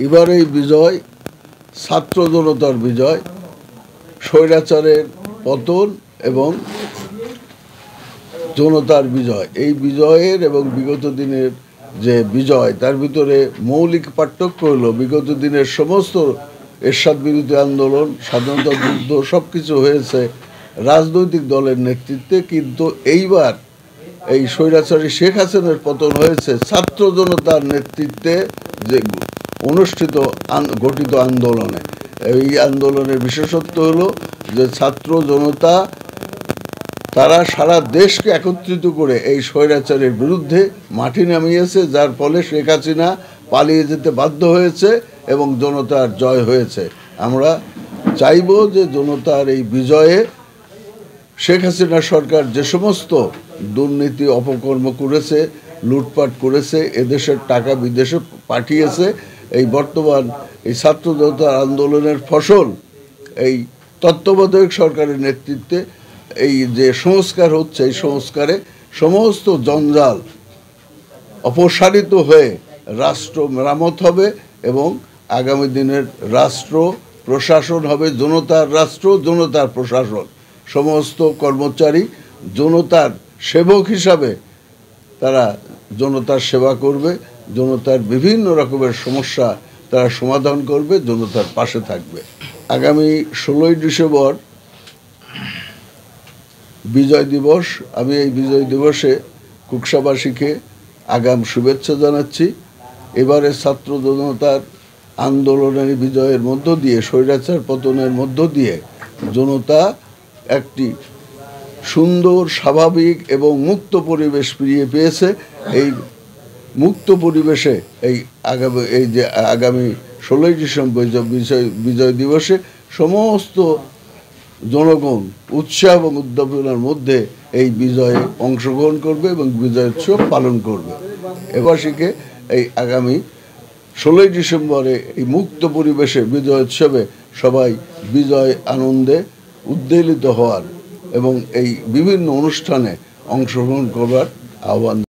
এবার এই বিজয় ছাত্র জনতার বিজয়, স্বৈরাচারের পতন এবং জনতার বিজয়। এই বিজয়ের এবং বিগত দিনের যে বিজয়, তার ভিতরে মৌলিক পার্থক্য হলো বিগত দিনের সমস্ত এরশাদ বিরোধী আন্দোলন, স্বাধীনতা যুদ্ধ সব কিছু হয়েছে রাজনৈতিক দলের নেতৃত্বে, কিন্তু এইবার এই স্বৈরাচারী শেখ হাসিনার পতন হয়েছে ছাত্র জনতার নেতৃত্বে যে অনুষ্ঠিত গঠিত আন্দোলনে। এই আন্দোলনের বিশেষত্ব হলো যে ছাত্র জনতা তারা সারা দেশকে একত্রিত করে এই স্বৈরাচারের বিরুদ্ধে মাটি নামিয়েছে, যার ফলে শেখ হাসিনা পালিয়ে যেতে বাধ্য হয়েছে এবং জনতার জয় হয়েছে। আমরা চাইব যে জনতার এই বিজয়ে শেখ হাসিনা সরকার যে সমস্ত দুর্নীতি অপকর্ম করেছে, লুটপাট করেছে, এদেশের টাকা বিদেশে পাঠিয়েছে, এই বর্তমান এই ছাত্র জনতার আন্দোলনের ফসল এই তত্ত্বাবধায়ক সরকারের নেতৃত্বে এই যে সংস্কার হচ্ছে, এই সংস্কারে সমস্ত জঞ্জাল অপসারিত হয়ে রাষ্ট্র মেরামত হবে এবং আগামী দিনের রাষ্ট্র প্রশাসন হবে জনতার রাষ্ট্র, জনতার প্রশাসন। সমস্ত কর্মচারী জনতার সেবক হিসাবে তারা জনতার সেবা করবে, জনতার বিভিন্ন রকমের সমস্যা তারা সমাধান করবে, জনতার পাশে থাকবে। আগামী 16ই ডিসেম্বর বিজয় দিবস। আমি এই বিজয় দিবসে কুকসাবাসীকে আগাম শুভেচ্ছা জানাচ্ছি। এবারে ছাত্র জনতার আন্দোলনের বিজয়ের মধ্য দিয়ে, স্বৈরাচার পতনের মধ্য দিয়ে জনতা একটি সুন্দর, স্বাভাবিক এবং মুক্ত পরিবেশ ফিরিয়ে পেয়েছে। এই মুক্ত পরিবেশে এই আগামী 16ই ডিসেম্বর বিজয় দিবসে সমস্ত জনগণ উৎসাহ এবং উদ্দীপনার মধ্যে এই বিজয়ে অংশগ্রহণ করবে এবং বিজয় উৎসব পালন করবে। এবারকে এই আগামী 16ই ডিসেম্বরে এই মুক্ত পরিবেশে বিজয় উৎসবে সবাই বিজয় আনন্দে উদ্বেলিত হওয়ার এবং এই বিভিন্ন অনুষ্ঠানে অংশগ্রহণ করবার আহ্বান।